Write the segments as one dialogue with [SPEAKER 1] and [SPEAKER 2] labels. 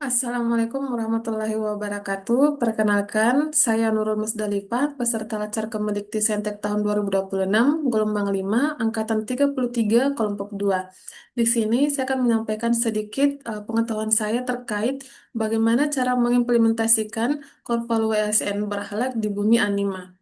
[SPEAKER 1] Assalamualaikum warahmatullahi wabarakatuh. Perkenalkan, saya Nurul Musdalifah, peserta Lacar Kemendikti Sentek tahun 2026, gelombang 5, angkatan 33, kelompok 2. Di sini saya akan menyampaikan sedikit pengetahuan saya terkait bagaimana cara mengimplementasikan Korval WSN berakhlak di bumi anima.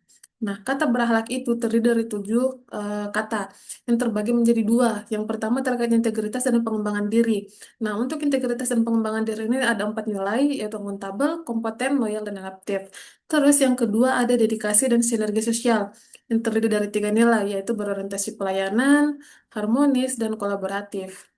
[SPEAKER 1] Nah, kata berakhlak itu terdiri dari 7 kata yang terbagi menjadi dua. Yang pertama terkait integritas dan pengembangan diri. Nah, untuk integritas dan pengembangan diri ini ada 4 nilai, yaitu akuntabel, kompeten, loyal, dan adaptif. Terus yang kedua ada dedikasi dan sinergi sosial, yang terdiri dari 3 nilai, yaitu berorientasi pelayanan, harmonis, dan kolaboratif.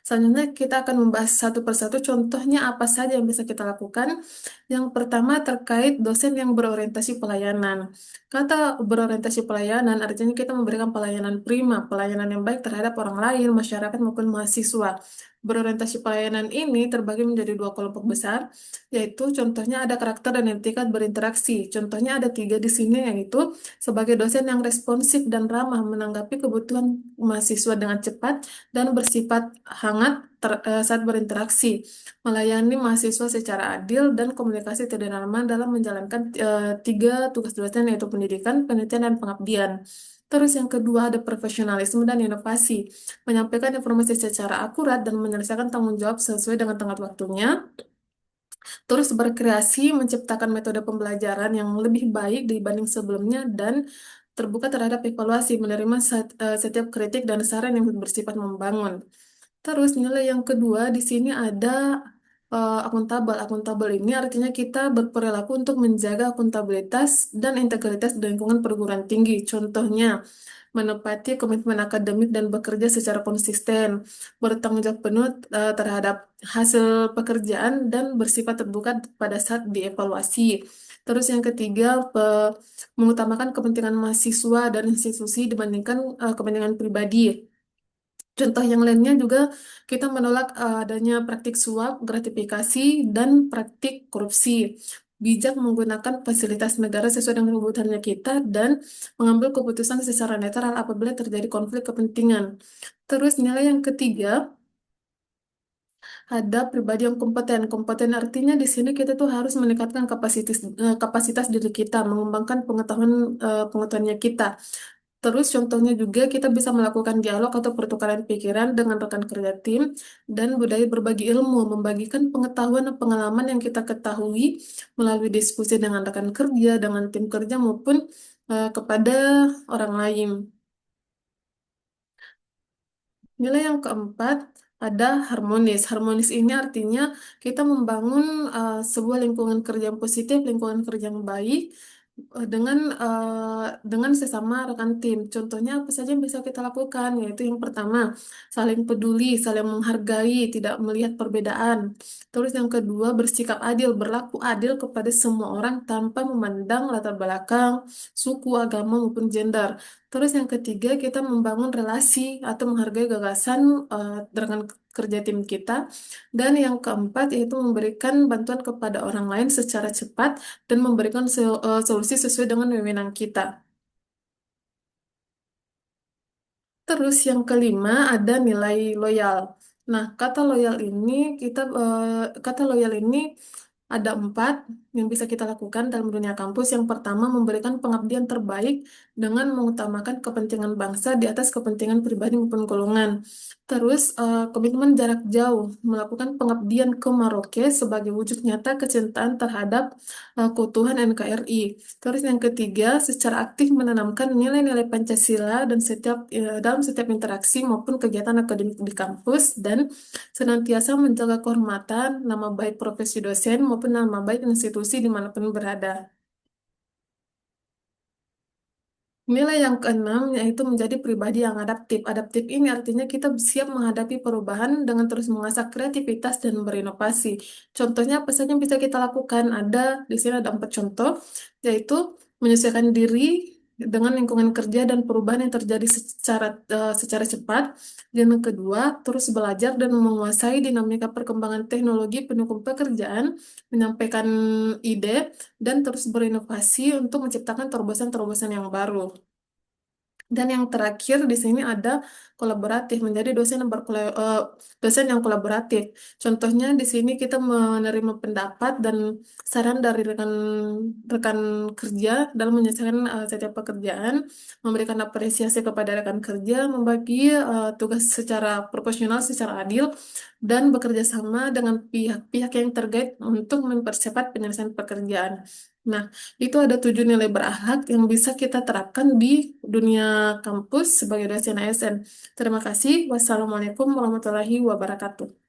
[SPEAKER 1] Selanjutnya kita akan membahas satu persatu contohnya apa saja yang bisa kita lakukan. Yang pertama terkait dosen yang berorientasi pelayanan. Kata berorientasi pelayanan artinya kita memberikan pelayanan prima, pelayanan yang baik terhadap orang lain, masyarakat maupun mahasiswa. Berorientasi pelayanan ini terbagi menjadi dua kelompok besar, yaitu contohnya ada karakter dan etikat berinteraksi. Contohnya ada tiga di sini, yaitu sebagai dosen yang responsif dan ramah menanggapi kebutuhan mahasiswa dengan cepat dan bersifat hangat saat berinteraksi, melayani mahasiswa secara adil dan komunikasi tidak nyaman dalam menjalankan tiga tugas dosen yaitu pendidikan, penelitian, dan pengabdian. Terus yang kedua ada profesionalisme dan inovasi, menyampaikan informasi secara akurat dan menyelesaikan tanggung jawab sesuai dengan tenggat waktunya. Terus berkreasi, menciptakan metode pembelajaran yang lebih baik dibanding sebelumnya dan terbuka terhadap evaluasi, menerima setiap kritik dan saran yang bersifat membangun. Terus nilai yang kedua di sini ada akuntabel. Akuntabel ini artinya kita berperilaku untuk menjaga akuntabilitas dan integritas di lingkungan perguruan tinggi. Contohnya, menepati komitmen akademik dan bekerja secara konsisten, bertanggung jawab penuh terhadap hasil pekerjaan dan bersifat terbuka pada saat dievaluasi. Terus yang ketiga, mengutamakan kepentingan mahasiswa dan institusi dibandingkan kepentingan pribadi. Contoh yang lainnya juga kita menolak adanya praktik suap, gratifikasi, dan praktik korupsi. Bijak menggunakan fasilitas negara sesuai dengan kebutuhannya kita dan mengambil keputusan secara netral apabila terjadi konflik kepentingan. Terus nilai yang ketiga ada pribadi yang kompeten. Kompeten artinya di sini kita tuh harus meningkatkan kapasitas diri kita, mengembangkan pengetahuannya kita. Terus contohnya juga kita bisa melakukan dialog atau pertukaran pikiran dengan rekan kerja tim dan budaya berbagi ilmu, membagikan pengetahuan dan pengalaman yang kita ketahui melalui diskusi dengan rekan kerja, dengan tim kerja maupun kepada orang lain. Nilai yang keempat ada harmonis. Harmonis ini artinya kita membangun sebuah lingkungan kerja yang positif, lingkungan kerja yang baik dengan sesama rekan tim. Contohnya apa saja yang bisa kita lakukan? Yaitu yang pertama, saling peduli, saling menghargai, tidak melihat perbedaan. Terus yang kedua, bersikap adil, berlaku adil kepada semua orang tanpa memandang latar belakang, suku, agama maupun gender. Terus yang ketiga, kita membangun relasi atau menghargai gagasan dengan kerja tim kita. Dan yang keempat, yaitu memberikan bantuan kepada orang lain secara cepat dan memberikan solusi sesuai dengan wewenang kita. Terus yang kelima ada nilai loyal. Nah, kata loyal ini ada empat yang bisa kita lakukan dalam dunia kampus. Yang pertama, memberikan pengabdian terbaik dengan mengutamakan kepentingan bangsa di atas kepentingan pribadi maupun golongan. Terus, komitmen jarak jauh, melakukan pengabdian ke Maroke sebagai wujud nyata kecintaan terhadap keutuhan NKRI. Terus yang ketiga, secara aktif menanamkan nilai-nilai Pancasila dan dalam setiap interaksi maupun kegiatan akademik di kampus dan senantiasa menjaga kehormatan, nama baik profesi dosen maupun nama baik institusi dimanapun berada. Nilai yang keenam yaitu menjadi pribadi yang adaptif. Adaptif ini artinya kita siap menghadapi perubahan dengan terus mengasah kreativitas dan berinovasi. Contohnya apa saja yang bisa kita lakukan? Di sini ada empat contoh, yaitu menyesuaikan diri dengan lingkungan kerja dan perubahan yang terjadi secara cepat. Dan yang kedua, terus belajar dan menguasai dinamika perkembangan teknologi pendukung pekerjaan, menyampaikan ide, dan terus berinovasi untuk menciptakan terobosan-terobosan yang baru. Dan yang terakhir di sini ada kolaboratif, menjadi dosen yang kolaboratif. Contohnya di sini kita menerima pendapat dan saran dari rekan kerja dalam menyelesaikan setiap pekerjaan, memberikan apresiasi kepada rekan kerja, membagi tugas secara proporsional, secara adil, dan bekerja sama dengan pihak-pihak yang terkait untuk mempercepat penyelesaian pekerjaan. Nah, itu ada 7 nilai berakhlak yang bisa kita terapkan di dunia kampus sebagai dosen ASN. Terima kasih. Wassalamualaikum warahmatullahi wabarakatuh.